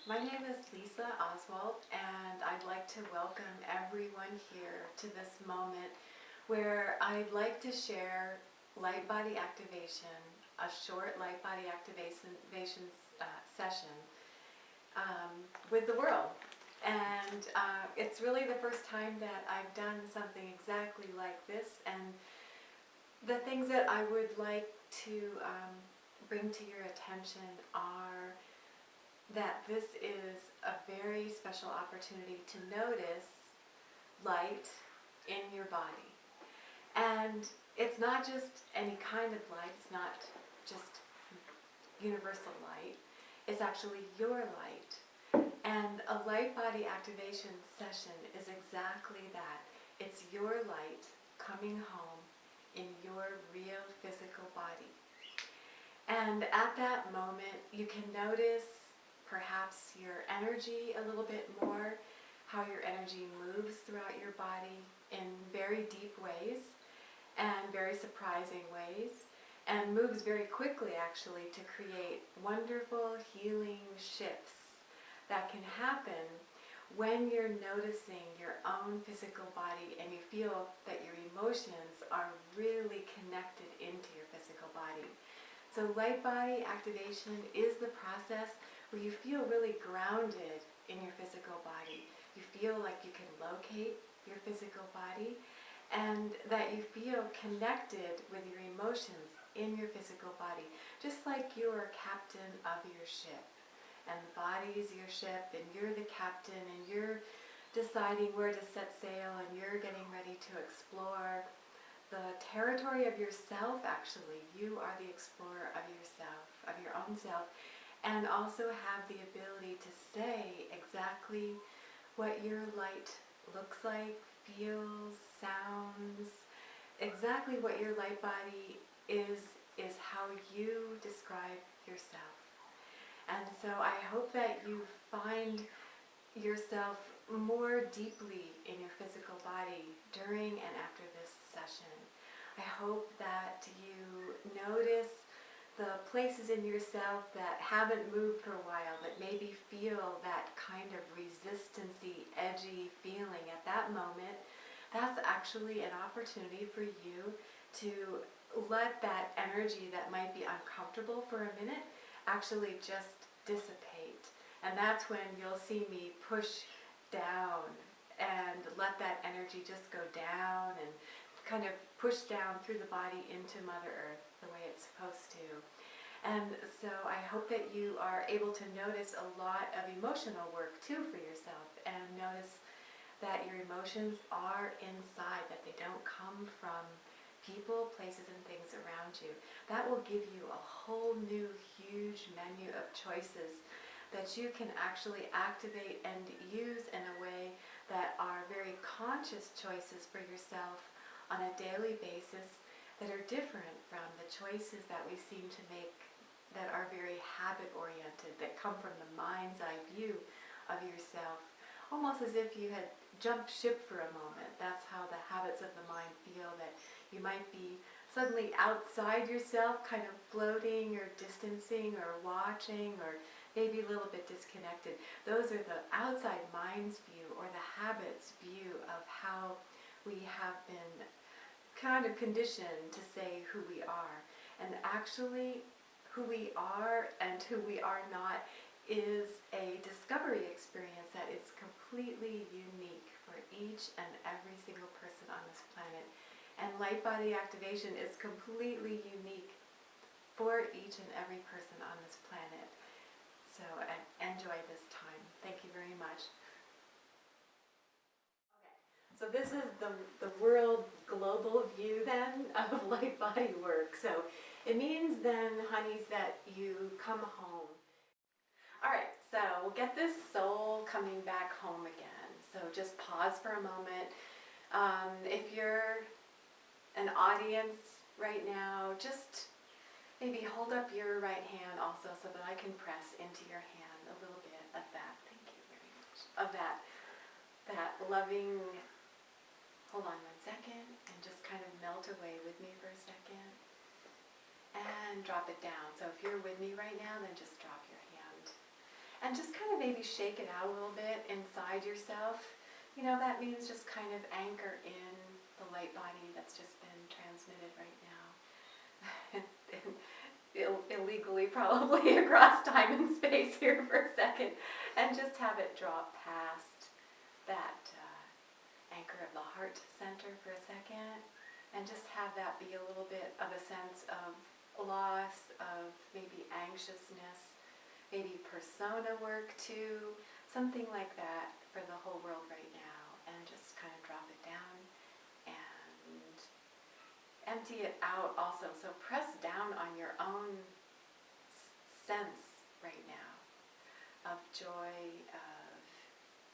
My name is Lisa Oswald, and I'd like to welcome everyone here to this moment where I'd like to share Lightbody activation, a short Lightbody activation session with the world. And it's really the first time that I've done something exactly like this, and the things that I would like to bring to your attention are that this is a very special opportunity to notice light in your body. And it's not just any kind of light, it's not just universal light, it's actually your light. And a light body activation session is exactly that. It's your light coming home in your real physical body. And at that moment, you can notice perhaps your energy a little bit more, how your energy moves throughout your body in very deep ways and very surprising ways, and moves very quickly actually to create wonderful healing shifts that can happen when you're noticing your own physical body and you feel that your emotions are really connected into your physical body. So light body activation is the process where you feel really grounded in your physical body. You feel like you can locate your physical body, and that you feel connected with your emotions in your physical body, just like you're captain of your ship. And the body is your ship, and you're the captain, and you're deciding where to set sail, and you're getting ready to explore the territory of yourself. Actually, you are the explorer of yourself, of your own self, and also have the ability to say exactly what your light looks like, feels, sounds, exactly what your light body is how you describe yourself. And so I hope that you find yourself more deeply in your physical body during and after this session. I hope that you notice the places in yourself that haven't moved for a while, that maybe feel that kind of resistance-y, edgy feeling at that moment. That's actually an opportunity for you to let that energy that might be uncomfortable for a minute actually just dissipate. And that's when you'll see me push down and let that energy just go down and kind of push down through the body into Mother Earth the way it's supposed to. And so I hope that you are able to notice a lot of emotional work too for yourself, and notice that your emotions are inside, that they don't come from people, places, and things around you. That will give you a whole new huge menu of choices that you can actually activate and use in a way that are very conscious choices for yourself on a daily basis, that are different from the choices that we seem to make that are very habit-oriented, that come from the mind's eye view of yourself, almost as if you had jumped ship for a moment. That's how the habits of the mind feel, that you might be suddenly outside yourself, kind of floating or distancing or watching, or maybe a little bit disconnected. Those are the outside mind's view, or the habits view of how we have been kind of conditioned to say who we are. And actually, who we are and who we are not is a discovery experience that is completely unique for each and every single person on this planet. And light body activation is completely unique for each and every person on this planet. So enjoy this time. Thank you very much. So this is the world global view then of light body work. So it means then, honeys, that you come home. All right, so we'll get this soul coming back home again. So just pause for a moment. If you're an audience right now, just maybe hold up your right hand also so that I can press into your hand a little bit of that. Thank you very much. Of that loving. Hold on 1 second and just kind of melt away with me for a second. And drop it down. So if you're with me right now, then just drop your hand. and just kind of maybe shake it out a little bit inside yourself. You know, that means just kind of anchor in the light body that's just been transmitted right now. Illegally probably across time and space here for a second, and just have it drop past that anchor of the heart center for a second, and just have that be a little bit of a sense of loss, of maybe anxiousness, maybe persona work too, something like that for the whole world right now, and just kind of drop it down and empty it out also. So press down on your own sense right now of joy, of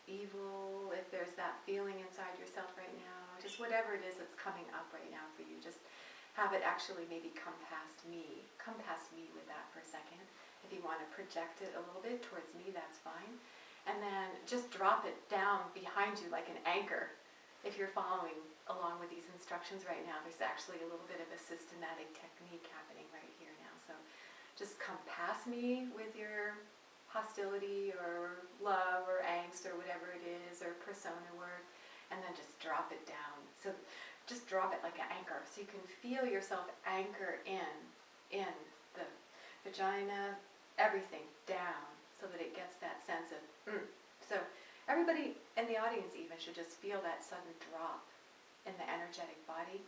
evil, if there's that feeling inside yourself right now, just whatever it is that's coming up right now for you, just have it actually maybe come past me with that for a second. If you want to project it a little bit towards me, that's fine. And then just drop it down behind you like an anchor. If you're following along with these instructions right now, there's actually a little bit of a systematic technique happening right here now. So just come past me with your hostility or love or angst or whatever it is, or persona work, and then just drop it down. So just drop it like an anchor, so you can feel yourself anchor in the vagina, everything down, so that it gets that sense of So everybody in the audience even should just feel that sudden drop in the energetic body.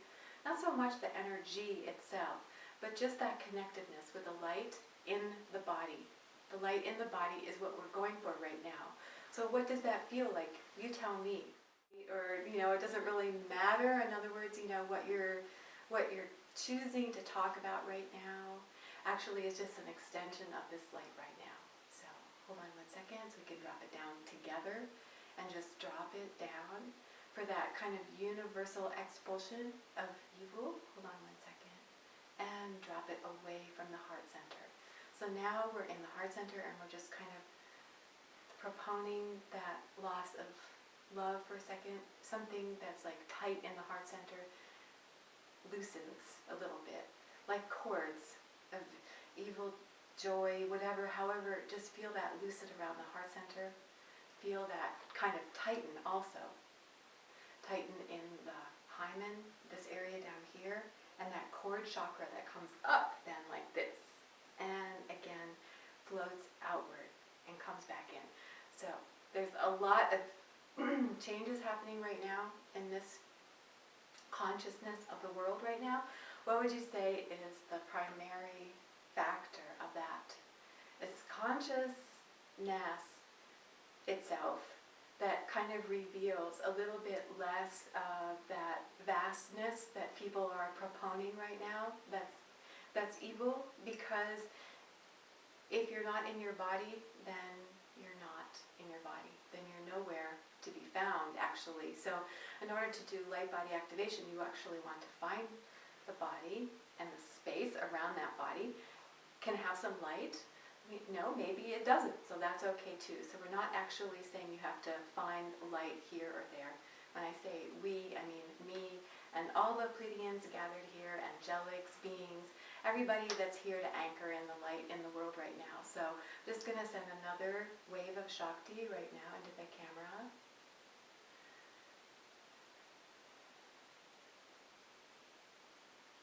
Not so much the energy itself, but just that connectedness with the light in the body. The light in the body is what we're going for right now. So what does that feel like? You tell me. Or, it doesn't really matter. In other words, what you're choosing to talk about right now actually is just an extension of this light right now. So hold on 1 second so we can drop it down together, and just drop it down for that kind of universal expulsion of evil. Hold on 1 second. And drop it away from the heart center. So now we're in the heart center, and we're just kind of proponing that loss of love for a second. Something that's like tight in the heart center loosens a little bit, like cords of evil, joy, whatever, however, just feel that loosen around the heart center. Feel that kind of tighten also. Tighten in the hymen, this area down here, and that cord chakra that comes up then like this, and again floats outward and comes back in. So there's a lot of changes happening right now in this consciousness of the world right now. What would you say is the primary factor of that? It's consciousness itself that kind of reveals a little bit less of that vastness that people are proponing right now. That's evil, because if you're not in your body, then you're not in your body. Then you're nowhere to be found, actually. So in order to do light body activation, you actually want to find the body and the space around that body. Can have some light. No, maybe it doesn't, so that's okay too. So we're not actually saying you have to find light here or there. When I say we, I mean me and all the Pleiadians gathered here, angelics, beings, everybody that's here to anchor in the light in the world right now. So I'm just going to send another wave of Shakti right now into the camera.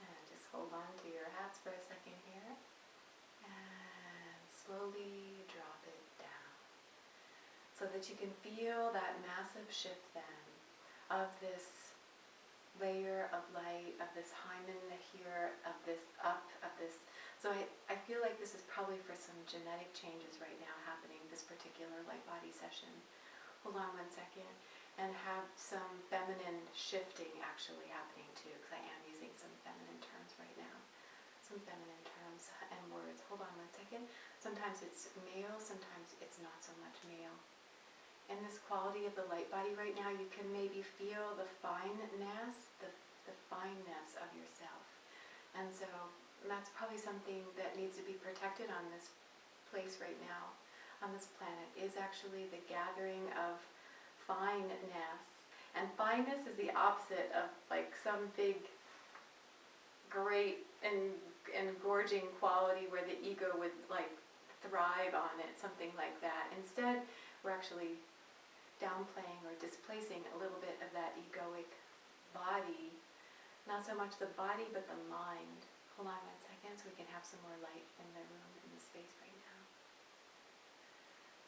And just hold on to your hats for a second here. And slowly drop it down, so that you can feel that massive shift then of this layer of light, of this hymen here, of this up, of this. So I feel like this is probably for some genetic changes right now happening, this particular light body session. Hold on 1 second, and have some feminine shifting actually happening too, because I am using some feminine terms right now. Some feminine terms and words. Hold on 1 second. Sometimes it's male, sometimes it's not so much male. In this quality of the light body right now, you can maybe feel the fineness, the fineness of yourself. And so that's probably something that needs to be protected on this place right now, on this planet, is actually the gathering of fineness. And fineness is the opposite of like some big, great and engorging quality where the ego would like thrive on it, something like that. Instead, we're actually downplaying or displacing a little bit of that egoic body. Not so much the body, but the mind. Hold on 1 second so we can have some more light in the room, in the space right now.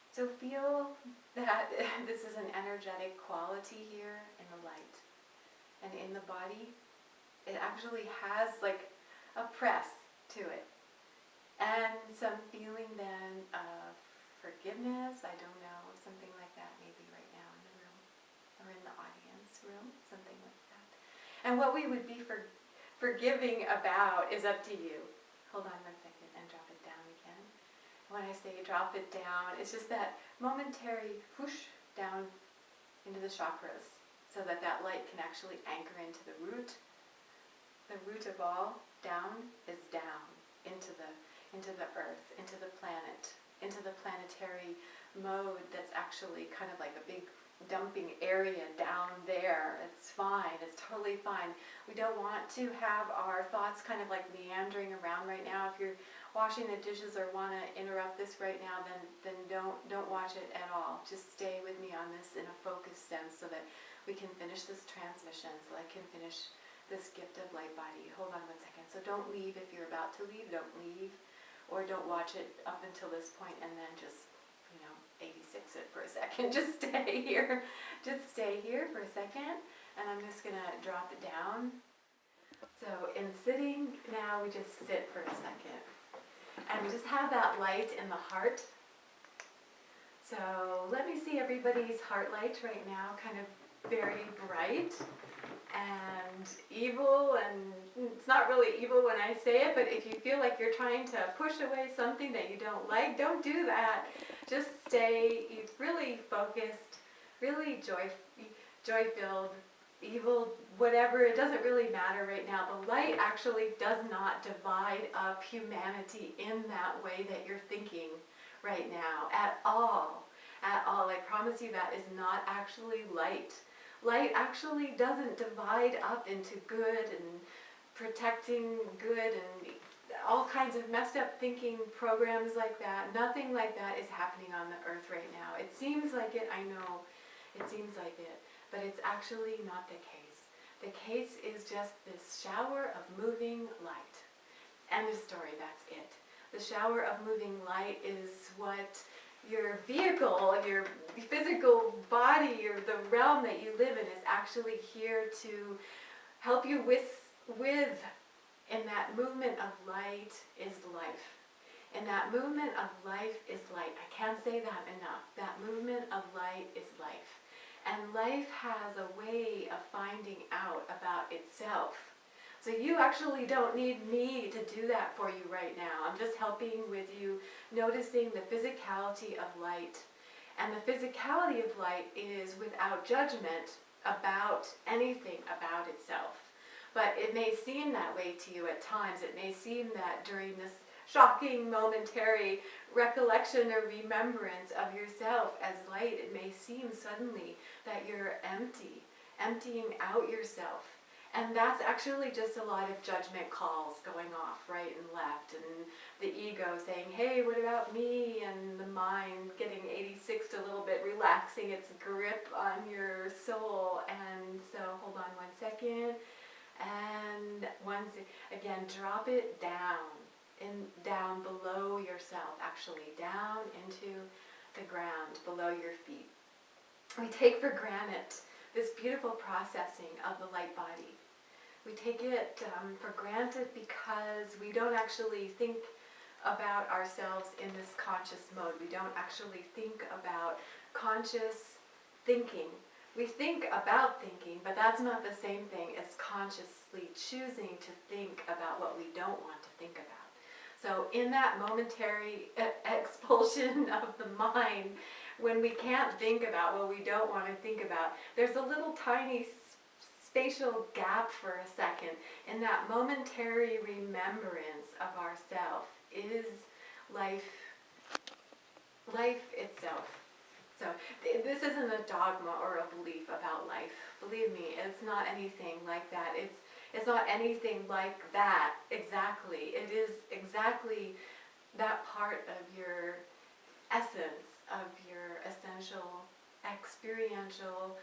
So feel that this is an energetic quality here in the light. And in the body, it actually has like a press to it. And some feeling then of forgiveness, I don't know, something like that maybe right now in the room. Or in the audience room, something like that. And what we would be forgiving about is up to you. Hold on 1 second and drop it down again. When I say drop it down, it's just that momentary push down into the chakras so that that light can actually anchor into the root. The root of all down is down into the earth, into the planet, into the planetary mode that's actually kind of like a big dumping area down there. It's fine. It's totally fine. We don't want to have our thoughts kind of like meandering around right now. If you're washing the dishes or want to interrupt this right now, then don't watch it at all. Just stay with me on this in a focused sense so that we can finish this transmission, so I can finish this gift of light body. Hold on 1 second. So don't leave if you're about to leave. Don't leave, or don't watch it up until this point and then just 86 it for a second. Just stay here. Just stay here for a second. And I'm just going to drop it down. So in sitting now, we just sit for a second. And we just have that light in the heart. So let me see everybody's heart light right now, kind of very bright and evil, and it's not really evil when I say it, but if you feel like you're trying to push away something that you don't like, don't do that. Just stay really focused, really joy-filled, evil, whatever, it doesn't really matter right now. The light actually does not divide up humanity in that way that you're thinking right now, at all. At all. I promise you that is not actually light. Light actually doesn't divide up into good and protecting good and all kinds of messed up thinking programs like that. Nothing like that is happening on the earth right now. It seems like it, I know, it seems like it, but it's actually not the case. The case is just this shower of moving light. End of story, that's it. The shower of moving light is what your vehicle, your physical body, or the realm that you live in is actually here to help you with. In that movement of light is life. In that movement of life is light. I can't say that enough. That movement of light is life. And life has a way of finding out about itself. So you actually don't need me to do that for you right now. I'm just helping with you noticing the physicality of light. And the physicality of light is without judgment about anything about itself. But it may seem that way to you at times. It may seem that during this shocking momentary recollection or remembrance of yourself as light, it may seem suddenly that you're empty, emptying out yourself. And that's actually just a lot of judgment calls going off right and left, and the ego saying, hey, what about me? And the mind getting 86'd a little bit, relaxing its grip on your soul. And so hold on 1 second. And once again, drop it down, down below yourself, actually down into the ground below your feet. We take for granted this beautiful processing of the light body. We take it for granted because we don't actually think about ourselves in this conscious mode. We don't actually think about conscious thinking. We think about thinking, but that's not the same thing as consciously choosing to think about what we don't want to think about. So in that momentary expulsion of the mind, when we can't think about what we don't want to think about, there's a little tiny spatial gap for a second. In that momentary remembrance of ourself is life itself. So this isn't a dogma or a belief about life. Believe me, it's not anything like that. It's not anything like that exactly. It is exactly that part of your essence, of your essential, experiential,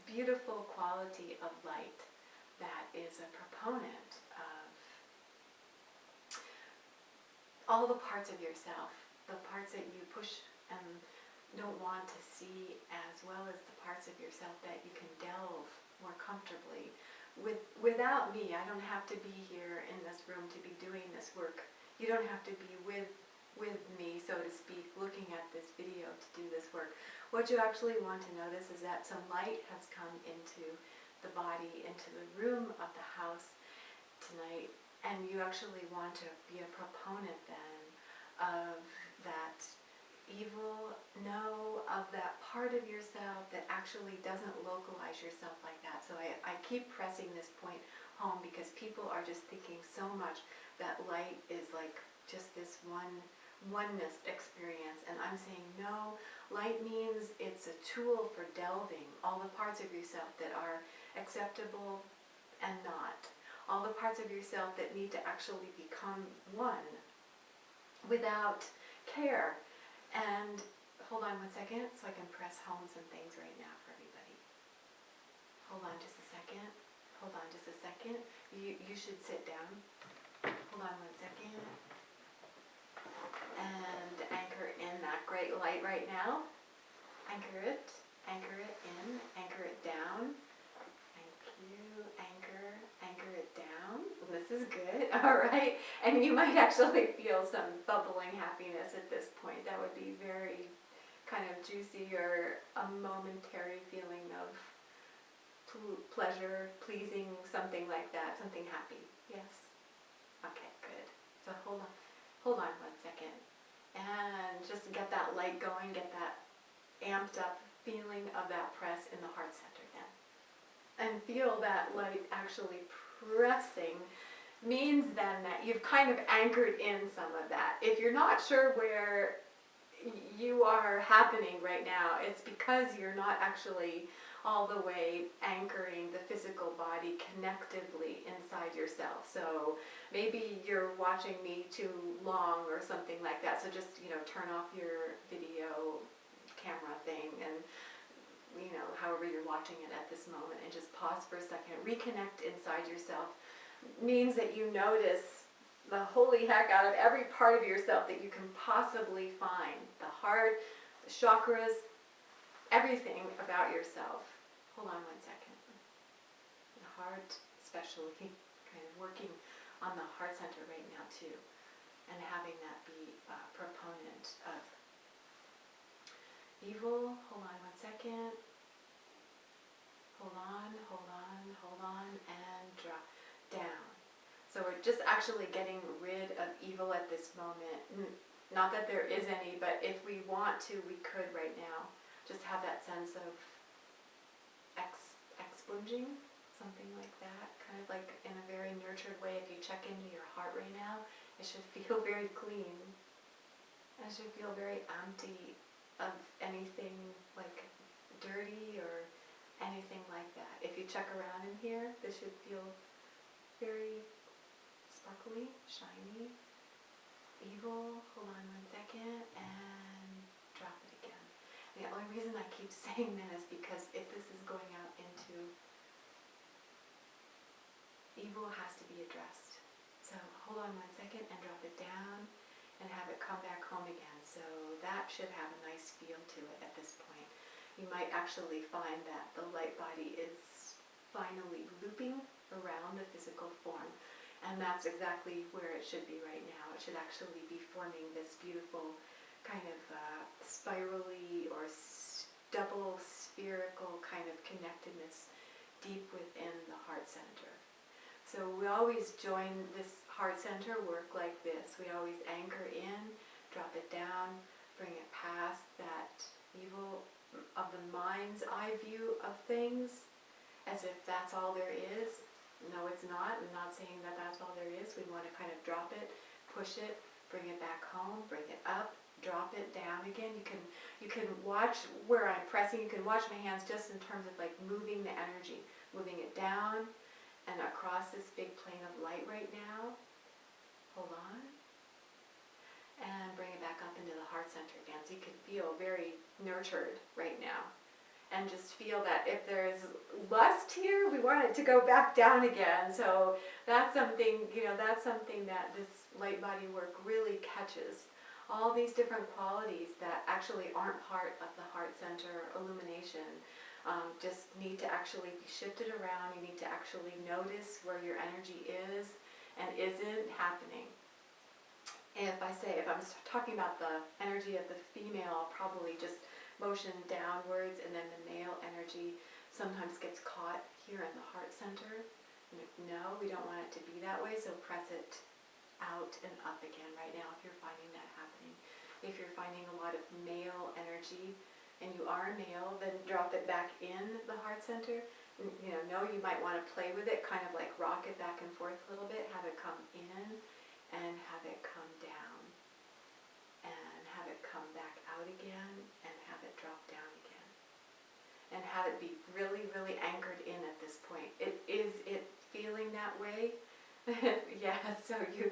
beautiful quality of light that is a proponent of all the parts of yourself, the parts that you push and don't want to see, as well as the parts of yourself that you can delve more comfortably. Without me, I don't have to be here in this room to be doing this work. You don't have to be with me, so to speak, looking at this video to do this work. What you actually want to notice is that some light has come into the body, into the room of the house tonight, and you actually want to be a proponent then of that evil, of that part of yourself that actually doesn't localize yourself like that. So I keep pressing this point home because people are just thinking so much that light is like just this oneness experience, and I'm saying no, light means it's a tool for delving all the parts of yourself that are acceptable and not, all the parts of yourself that need to actually become one without care. And hold on one second so I can press home some things right now for everybody. Hold on just a second. Hold on just a second. You should sit down. Hold on one second. And anchor in that great light right now. Anchor it in, anchor it down. Thank you. Anchor it down. This is good. All right. And you might actually feel some bubbling happiness at this point. That would be very kind of juicy, or a momentary feeling of pleasure, pleasing, something like that, something happy. Yes? Okay, good. So hold on one second. And just get that light going, get that amped up feeling of that press in the heart center then. And feel that light actually pressing means then that you've kind of anchored in some of that. If you're not sure where you are happening right now, it's because you're not actually all the way anchoring the physical body connectively inside yourself. So maybe you're watching me too long or something like that. So just, turn off your video camera thing and, however you're watching it at this moment, and just pause for a second. Reconnect inside yourself means that you notice the holy heck out of every part of yourself that you can possibly find. The heart, the chakras, everything about yourself. Hold on one second. The heart, especially, kind of working on the heart center right now too, and having that be a proponent of evil. Hold on one second. Hold on, and drop down. So we're just actually getting rid of evil at this moment. Not that there is any, but if we want to, we could right now. Just have that sense of expunging, something like that. Kind of like in a very nurtured way. If you check into your heart right now, it should feel very clean. It should feel very empty of anything like dirty or anything like that. If you check around in here, this should feel very sparkly, shiny, evil. Hold on one second and drop it again. The only reason I keep saying that is because if this is going out into evil, has to be addressed. So hold on one second and drop it down and have it come back home again. So that should have a nice feel to it at this point. You might actually find that the light body is finally looping around the physical form. And that's exactly where it should be right now. It should actually be forming this beautiful kind of spirally or double spherical kind of connectedness deep within the heart center. So we always join this heart center work like this. We always anchor in, drop it down, bring it past that evil of the mind's eye view of things, as if that's all there is. No, it's not. I'm not saying that that's all there is. We want to kind of drop it, push it, bring it back home, bring it up, drop it down again. You can watch where I'm pressing. You can watch my hands just in terms of like moving the energy, moving it down and across this big plane of light right now. Hold on. And bring it back up into the heart center again. So you can feel very nurtured right now. And just feel that if there's lust here, we want it to go back down again. So that's something, that's something that this light body work really catches. All these different qualities that actually aren't part of the heart center illumination just need to actually be shifted around. You need to actually notice where your energy is and isn't happening. If I'm talking about the energy of the female, I'll probably just motion downwards, and then the male energy sometimes gets caught here in the heart center. No, we don't want it to be that way, so press it out and up again right now if you're finding that happening. If you're finding a lot of male energy, and you are a male, then drop it back in the heart center. You might want to play with it, kind of like rock it back and forth a little bit, have it come in, and have it come down, and have it come back out again, and have it drop down again, and have it be really, really anchored in at this point. Is it feeling that way? Yeah, so you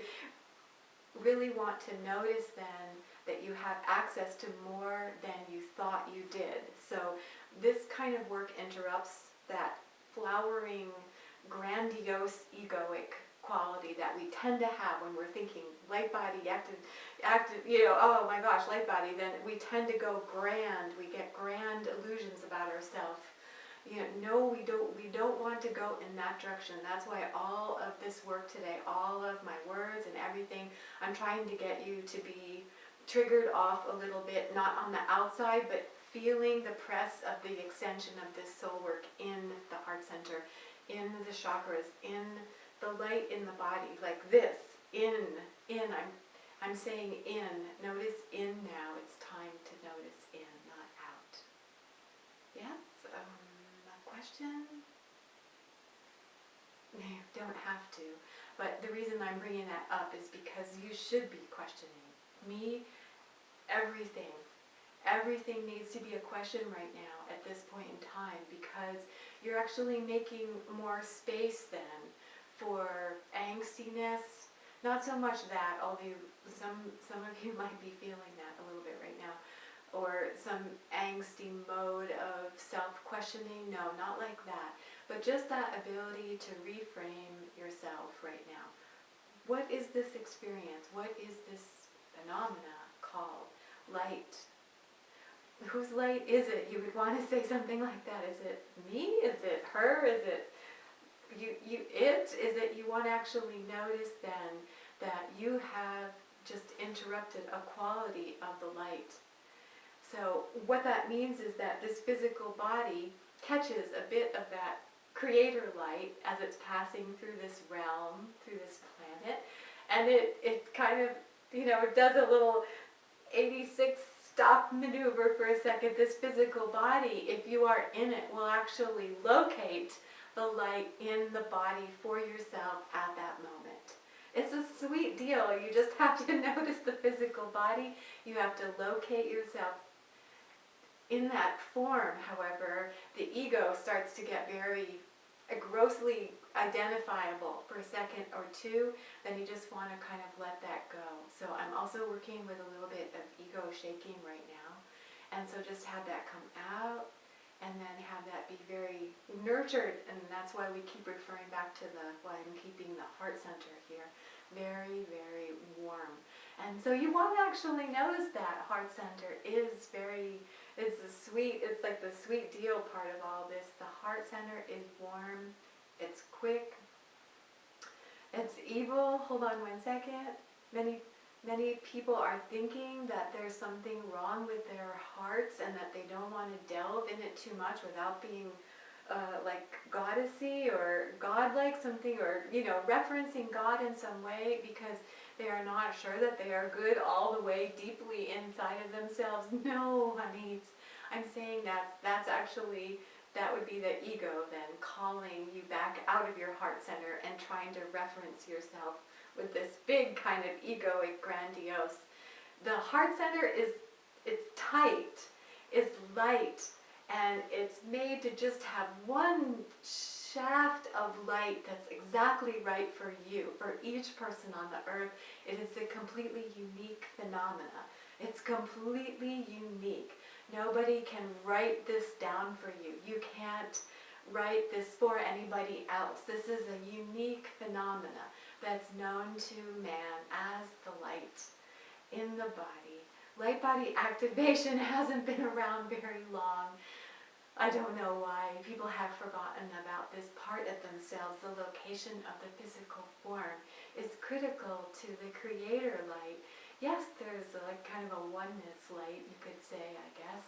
really want to notice then that you have access to more than you thought you did. So this kind of work interrupts that flowering, grandiose, egoic quality that we tend to have when we're thinking light body, active, oh my gosh, light body, then we tend to go grand. We get grand illusions about ourselves. No, we don't want to go in that direction. That's why all of this work today, all of my words and everything, I'm trying to get you to be triggered off a little bit, not on the outside, but feeling the press of the extension of this soul work in the heart center, in the chakras, in the light in the body, like this, in, I'm saying in, notice in now, it's time to notice in, not out. Yes, a question? You don't have to, but the reason I'm bringing that up is because you should be questioning me, everything needs to be a question right now at this point in time, because you're actually making more space then for angstiness. Not so much that, although some of you might be feeling that a little bit right now, or some angsty mode of self-questioning. No, not like that, but just that ability to reframe yourself right now. What is this experience? What is this phenomena called light? Whose light is it? You would want to say something like that. Is it me? Is it her? Is it is it you want to actually notice then that you have just interrupted a quality of the light. So what that means is that this physical body catches a bit of that creator light as it's passing through this realm, through this planet, and it kind of, it does a little 86 stop maneuver for a second. This physical body, if you are in it, will actually locate the light in the body for yourself at that moment. It's a sweet deal. You just have to notice the physical body. You have to locate yourself in that form. However, the ego starts to get very grossly identifiable for a second or two. Then you just want to kind of let that go. So I'm also working with a little bit of ego shaking right now. And so just have that come out, and then have that be very nurtured, and that's why we keep referring back to why I'm keeping the heart center here very, very warm. And so you want to actually notice that heart center is it's like the sweet deal part of all this. The heart center is warm, it's quick, it's evil. Hold on one second. Many people are thinking that there's something wrong with their hearts and that they don't want to delve in it too much without being like goddessy or godlike, something, or referencing God in some way, because they are not sure that they are good all the way deeply inside of themselves. No, honeys, I'm saying that's actually, that would be the ego then calling you back out of your heart center and trying to reference yourself with this big kind of egoic grandiose. The heart center it's tight, it's light, and it's made to just have one shaft of light that's exactly right for you, for each person on the earth. It is a completely unique phenomena. It's completely unique. Nobody can write this down for you. You can't write this for anybody else. This is a unique phenomena that's known to man as the light in the body. Light body activation hasn't been around very long. I don't know why. People have forgotten about this part of themselves. The location of the physical form is critical to the creator light. Yes, there's like kind of a oneness light, you could say, I guess.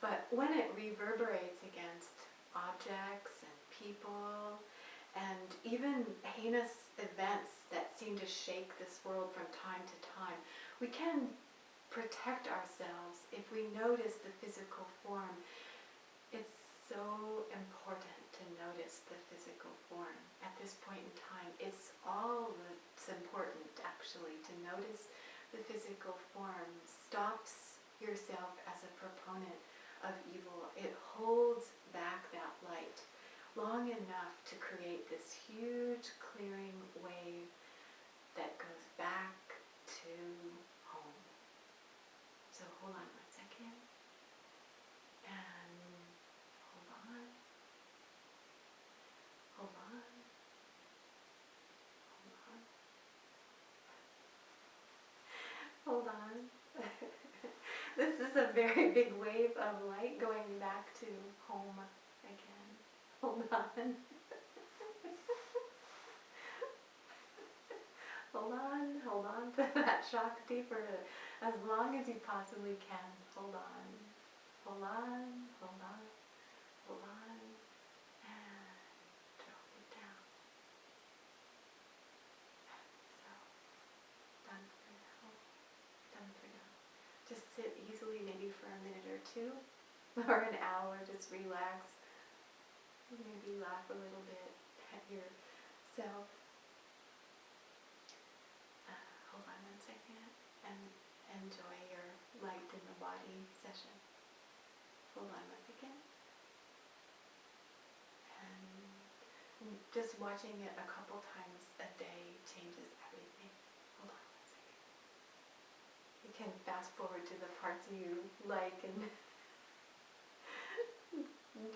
But when it reverberates against objects and people and even heinous events that seem to shake this world from time to time, we can protect ourselves if we notice the physical form. It's so important to notice the physical form at this point in time. It's all that's important, actually, to notice the physical form. Stops yourself as a proponent of evil. It holds back that light long enough to create this huge clearing wave that goes back to home. So hold on 1 second. And hold on. Hold on. Hold on. Hold on. This is a very big wave of light going back to home again. Hold on. Hold on to that Shakti for as long as you possibly can. Hold on. Hold on. Hold on. Hold on. And drop it down. So, done for now. Done for now. Just sit easily, maybe for a minute or two, or an hour, just relax. Maybe laugh a little bit at yourself. Hold on 1 second and enjoy your light in the body session. Hold on 1 second. And just watching it a couple times a day changes everything. Hold on 1 second. You can fast forward to the parts you like and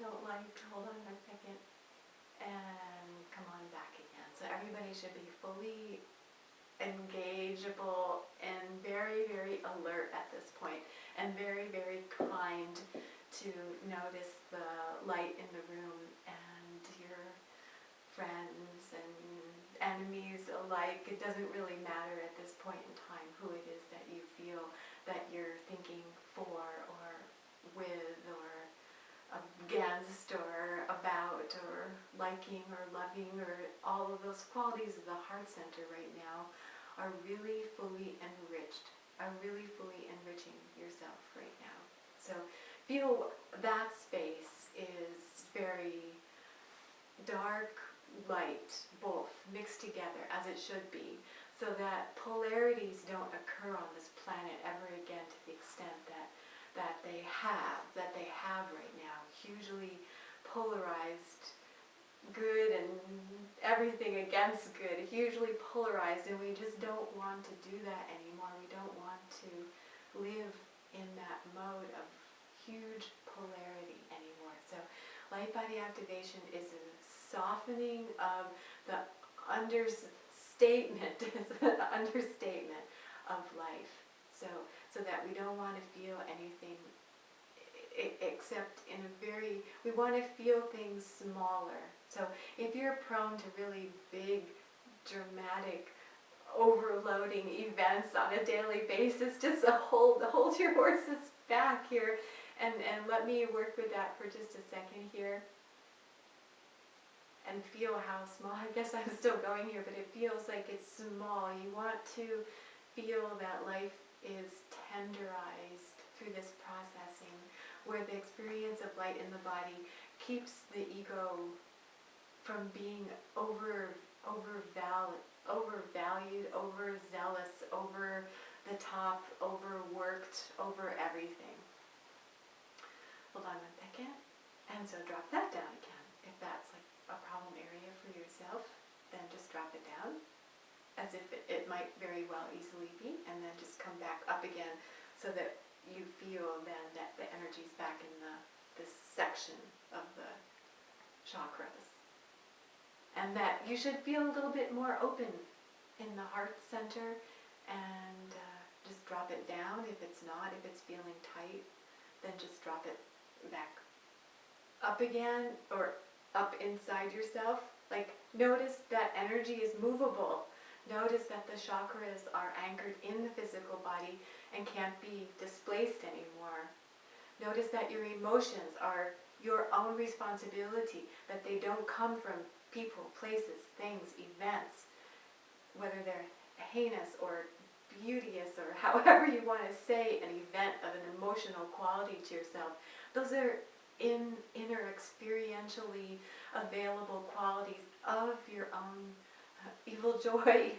don't like. Hold on 1 second. And come on back again. So everybody should be fully engageable and very, very alert at this point, and very, very kind to notice the light in the room and your friends and enemies alike. It doesn't really matter at this point in time who it is that you feel that you're thinking for or with or against or about or liking or loving, or all of those qualities of the heart center right now are really fully enriched, are really fully enriching yourself right now. So feel that space is very dark, light, both mixed together as it should be, so that polarities don't occur on this planet ever again to the extent that they have right now. Hugely polarized, good and everything against good, hugely polarized, and we just don't want to do that anymore. We don't want to live in that mode of huge polarity anymore. So light body activation is a softening of the understatement of life. So that we don't want to feel anything except in a very, we want to feel things smaller. So if you're prone to really big, dramatic, overloading events on a daily basis, just hold your horses back here and let me work with that for just a second here. And feel how small, I guess I'm still going here, but it feels like it's small. You want to feel that life is tenderized through this processing, where the experience of light in the body keeps the ego from being overvalued, overzealous, over the top, overworked, over everything. Hold on 1 second. And so drop that down again, if that's like a problem area for yourself, then just drop it down as if it might very well easily be, and then just come back up again so that you feel then that the energy's back in this section of the chakras. And that you should feel a little bit more open in the heart center, and just drop it down if it's not. If it's feeling tight, then just drop it back up again, or up inside yourself. Like, notice that energy is movable. Notice that the chakras are anchored in the physical body and can't be displaced anymore. Notice that your emotions are your own responsibility, that they don't come from people, places, things, events, whether they're heinous or beauteous, or however you want to say an event of an emotional quality to yourself. Those are inner experientially available qualities of your own evil joy,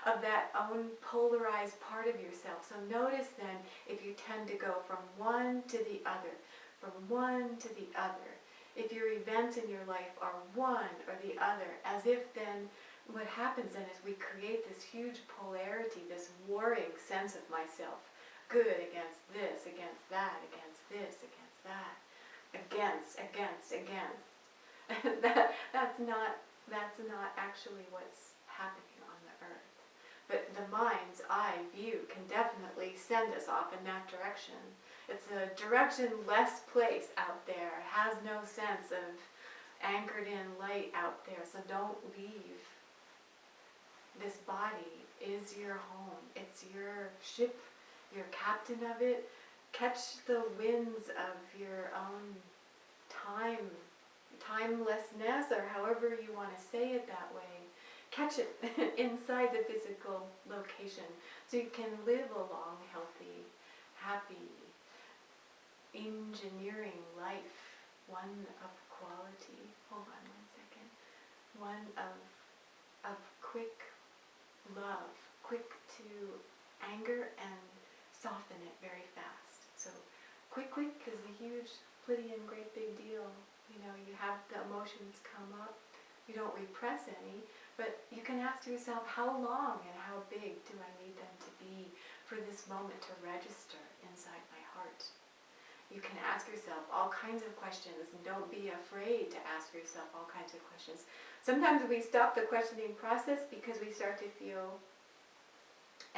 of that own polarized part of yourself. So notice then if you tend to go from one to the other, from one to the other. If your events in your life are one or the other, as if then what happens then is we create this huge polarity, this warring sense of myself. Good against this, against that, against this, against that. Against. That's not actually what's happening on the earth. But the mind's eye view can definitely send us off in that direction. It's a direction-less place out there. It has no sense of anchored in light out there. So don't leave. This body is your home. It's your ship. You're captain of it. Catch the winds of your own timelessness, or however you want to say it that way. Catch it inside the physical location so you can live a long, healthy, happy, engineering life, one of quality. Hold on one second. One of quick love, quick to anger and soften it very fast. So quick is a huge Pleiadian Great Big Deal. You know, you have the emotions come up. You don't repress any, but you can ask yourself, how long and how big do I need them to be for this moment to register inside my heart? You can ask yourself all kinds of questions, and don't be afraid to ask yourself all kinds of questions. Sometimes we stop the questioning process because we start to feel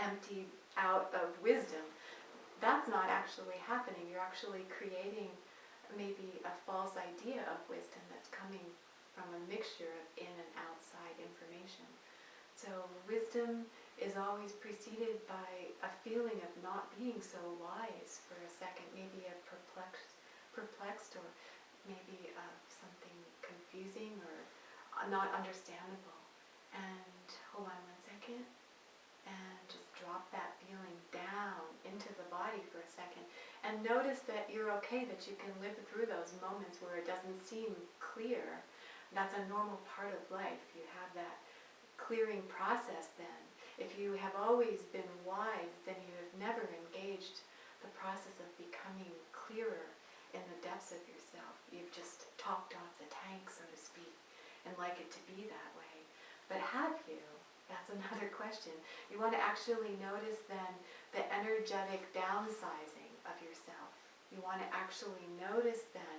emptied out of wisdom. That's not actually happening. You're actually creating maybe a false idea of wisdom that's coming from a mixture of in and outside information. So wisdom is always preceded by a feeling of not being so wise for a second, maybe a perplexed, or maybe something confusing or not understandable. And hold on one second, and just drop that feeling down into the body for a second. And notice that you're okay, that you can live through those moments where it doesn't seem clear. That's a normal part of life. You have that clearing process then. If you have always been wise, then you have never engaged the process of becoming clearer in the depths of yourself. You've just topped off the tank, so to speak, and like it to be that way. But have you? That's another question. You want to actually notice then the energetic downsizing of yourself. You want to actually notice then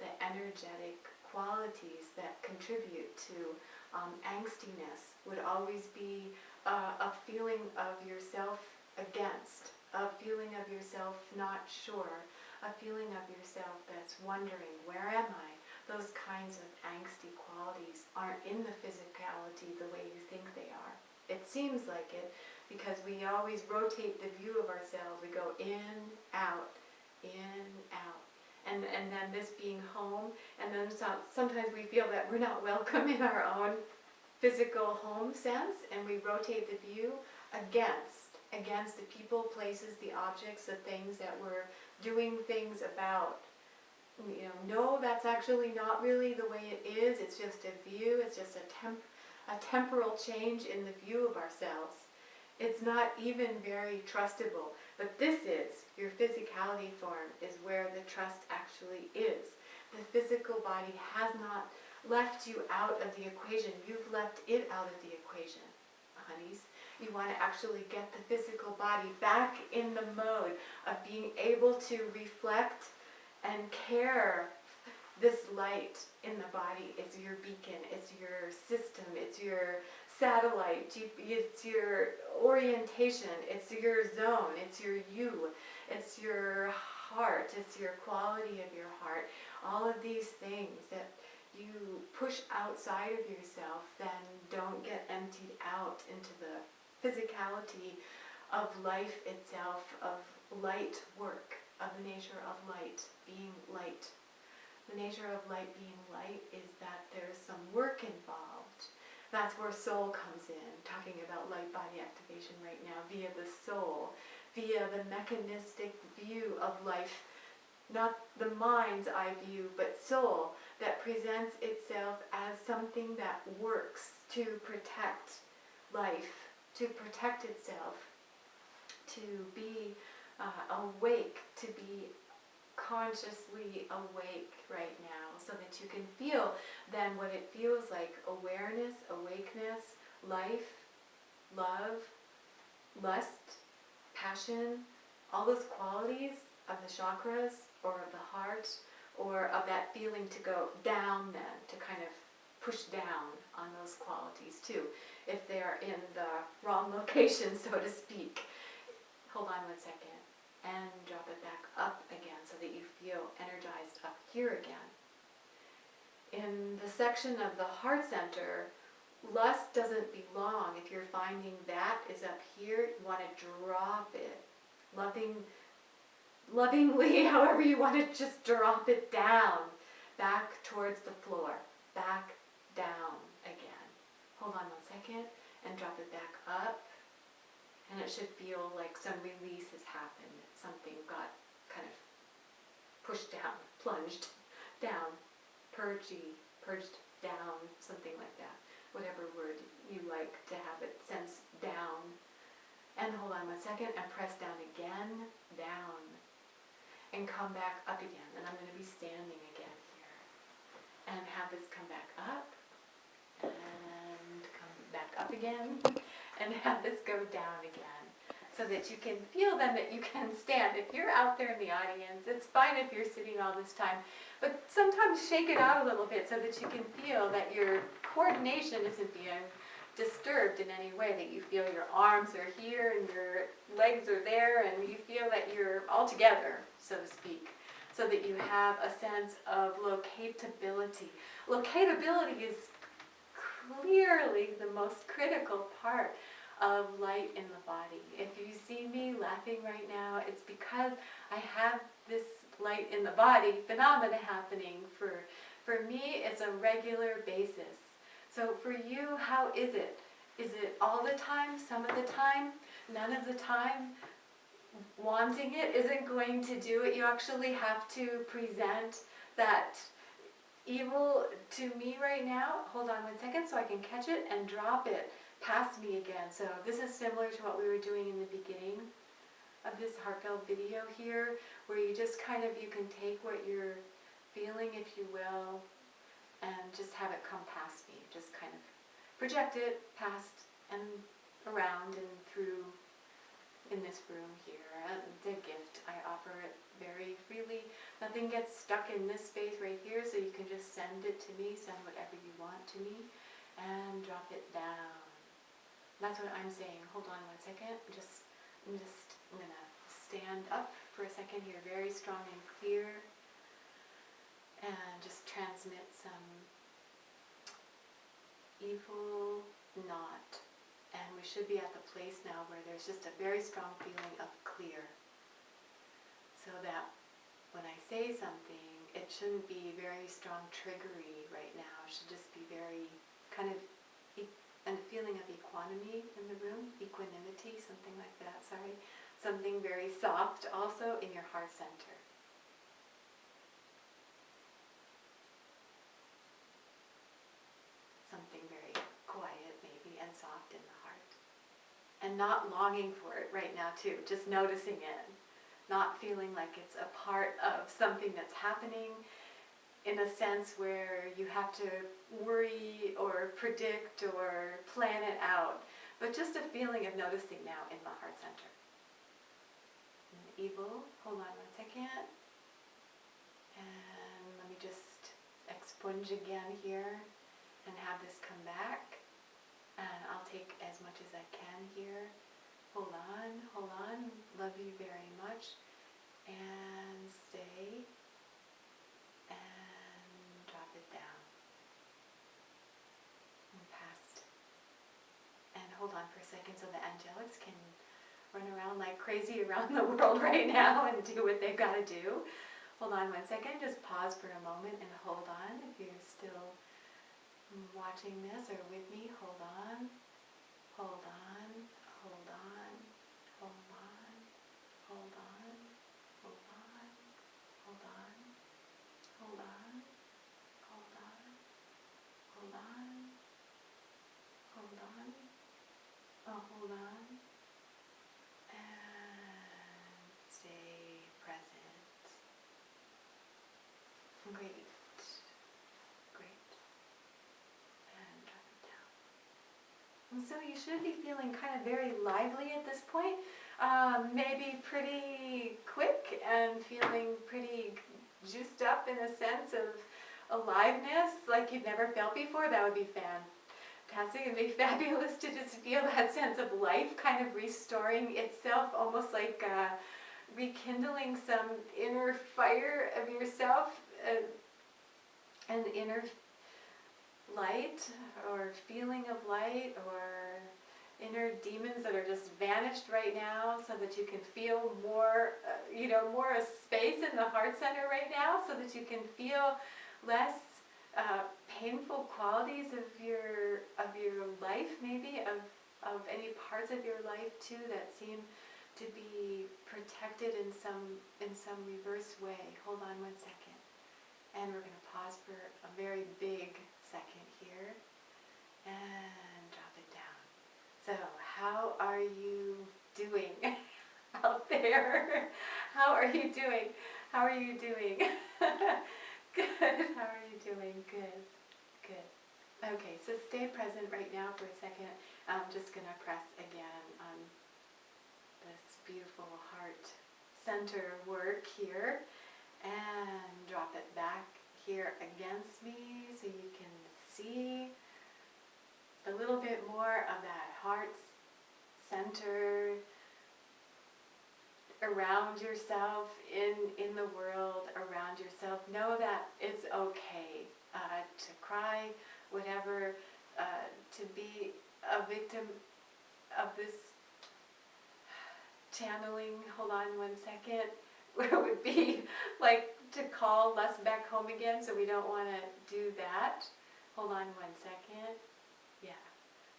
the energetic qualities that contribute to angstiness. Would always be a feeling of yourself against, a feeling of yourself not sure, a feeling of yourself that's wondering, where am I? Those kinds of angsty qualities aren't in the physicality the way you think they are. It seems like it because we always rotate the view of ourselves. We go in, out, and then this being home, and then sometimes we feel that we're not welcome in our own physical home sense, and we rotate the view against the people, places, the objects, the things that we're doing things about. You know, no, that's actually not really the way it is. It's just a view. It's just a temporal change in the view of ourselves. It's not even very trustable. But this is, your physicality form is where the trust actually is. The physical body has not left you out of the equation. You've left it out of the equation, honeys. You want to actually get the physical body back in the mode of being able to reflect and care. This light in the body is your beacon, it's your system, it's your satellite, it's your orientation, it's your zone, it's your you, it's your heart, it's your quality of your heart. All of these things that you push outside of yourself then don't get emptied out into the physicality of life itself, of light work, of the nature of light being light. The nature of light being light is that there's some work involved. That's where soul comes in, talking about light body activation right now, via the soul, via the mechanistic view of life, not the mind's eye view, but soul, that presents itself as something that works to protect life, to protect itself, to be awake, to be consciously awake right now, so that you can feel then what it feels like: awareness, awakeness, life, love, lust, passion, all those qualities of the chakras or of the heart, or of that feeling to go down then, to kind of push down on those qualities too, if they're in the wrong location, so to speak. Hold on 1 second. And drop it back up again so that you feel energized up here again. In the section of the heart center, lust doesn't belong. If you're finding that is up here, you want to drop it. Lovingly, however you want to just drop it down, back towards the floor, back down again. Hold on 1 second and drop it back up. And it should feel like some release has happened. Something got kind of pushed down, plunged down, purged down, something like that. Whatever word you like to have it sense down. And hold on 1 second and press down again, down. And come back up again. And I'm going to be standing again here. And have this come back up. And come back up again. And have this go down again, so that you can feel then that you can stand. If you're out there in the audience, it's fine if you're sitting all this time, but sometimes shake it out a little bit so that you can feel that your coordination isn't being disturbed in any way, that you feel your arms are here and your legs are there, and you feel that you're all together, so to speak, so that you have a sense of locatability. Locatability is clearly the most critical part of light in the body. If you see me laughing right now, it's because I have this light in the body phenomena happening. For me, it's a regular basis. So for you, how is it? Is it all the time, some of the time, none of the time? Wanting it isn't going to do it. You actually have to present that evil to me right now. Hold on 1 second so I can catch it and drop it past me again. So this is similar to what we were doing in the beginning of this heartfelt video here, where you just kind of, you can take what you're feeling, if you will, and just have it come past me. Just kind of project it past and around and through in this room here. It's a gift. I offer it very freely. Nothing gets stuck in this space right here, so you can just send it to me, send whatever you want to me, and drop it down. That's what I'm saying. Hold on 1 second. I'm gonna stand up for a second here, very strong and clear, and just transmit some evil not. And we should be at the place now where there's just a very strong feeling of clear. So that when I say something, it shouldn't be very strong triggery right now. It should just be very kind of, and a feeling of equanimity in the room, equanimity, something like that, sorry. Something very soft also in your heart center. Something very quiet maybe and soft in the heart. And not longing for it right now too, just noticing it. Not feeling like it's a part of something that's happening. in a sense where you have to worry or predict or plan it out, but just a feeling of noticing now in the heart center. And evil, hold on 1 second. And let me just expunge again here and have this come back. And I'll take as much as I can here. Hold on, love you very much. And stay. And drop it down. And past. And hold on for a second so the angelics can run around like crazy around the world right now and do what they've got to do. Hold on 1 second, just pause for a moment and hold on if you're still watching this or with me. Hold on, hold on, hold on, hold on, hold on, hold on, hold on, hold on, hold on, hold on, hold on, oh, hold on, and stay present. Great. Great. And drop it down. And so you should be feeling kind of very lively at this point. Maybe pretty quick and feeling pretty juiced up in a sense of aliveness like you've never felt before. That would be fantastic. It would be fabulous to just feel that sense of life kind of restoring itself, almost like rekindling some inner fire of yourself, an inner light or feeling of light, or inner demons that are just vanished right now, so that you can feel more, more space in the heart center right now, so that you can feel less painful qualities of your life, maybe of any parts of your life too that seem to be protected in some reverse way. Hold on 1 second. And we're going to pause for a very big second here and drop it down. So, how are you doing out there? How are you doing? How are you doing? Good. How are you doing? Good. Good. Okay, so stay present right now for a second. I'm just going to press again on this beautiful heart center work here. And drop it back here against me so you can see a little bit more of that heart center around yourself, in the world, around yourself. Know that it's okay to cry, whatever, to be a victim of this channeling. Hold on 1 second. It would be like to call Les back home again, so we don't want to do that. Hold on 1 second. Yeah,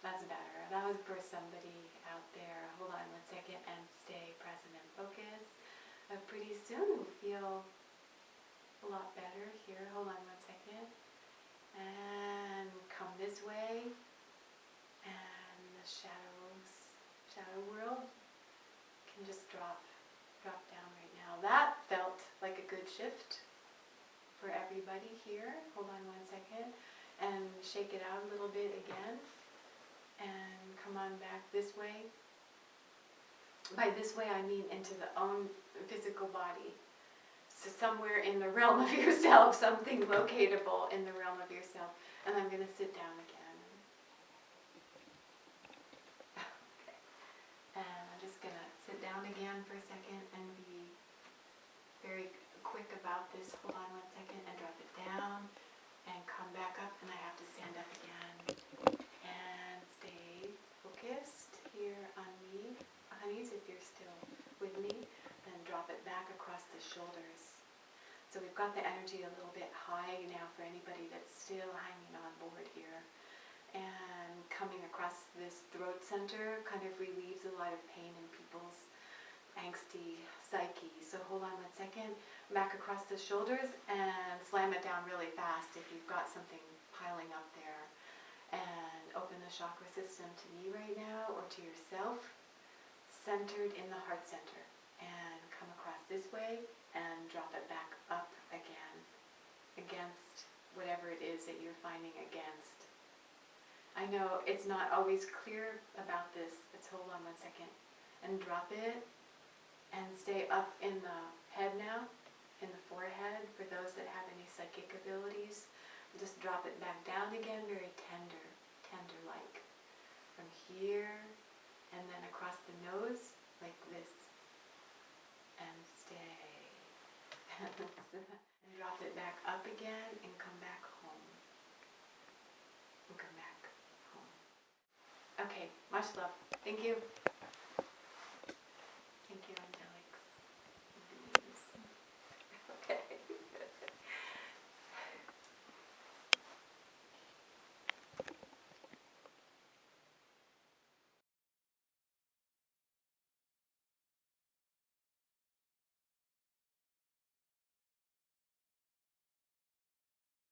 that's better. That was for somebody out there. Hold on 1 second and stay present and focus. Pretty soon we'll feel a lot better here. Hold on 1 second. And come this way. And the shadow world can just drop down right now. That felt like a good shift for everybody here. Hold on 1 second. And shake it out a little bit again. And come on back this way. By this way I mean into the own physical body. So somewhere in the realm of yourself, something locatable in the realm of yourself. And I'm going to sit down again. Okay. And I'm just going to sit down again for a second and be very quick about this. Hold on 1 second and drop it down and come back up, and I have to stand up again and stay focused here on me. Honeys, if you're still with me, then drop it back across the shoulders. So we've got the energy a little bit high now for anybody that's still hanging on board here. And coming across this throat center kind of relieves a lot of pain in people's angsty psyche. So hold on 1 second, back across the shoulders and slam it down really fast if you've got something piling up there. And open the chakra system to me right now or to yourself, centered in the heart center. And come across this way and drop it back up again. against whatever it is that you're fighting against. I know it's not always clear about this. Let's hold on 1 second. And drop it and stay up in the head now, in the forehead, for those that have any psychic abilities. Just drop it back down again, very tender, tender-like. From here, and then across the nose, like this. And stay. And drop it back up again and come back home. And come back home. Okay, much love. Thank you.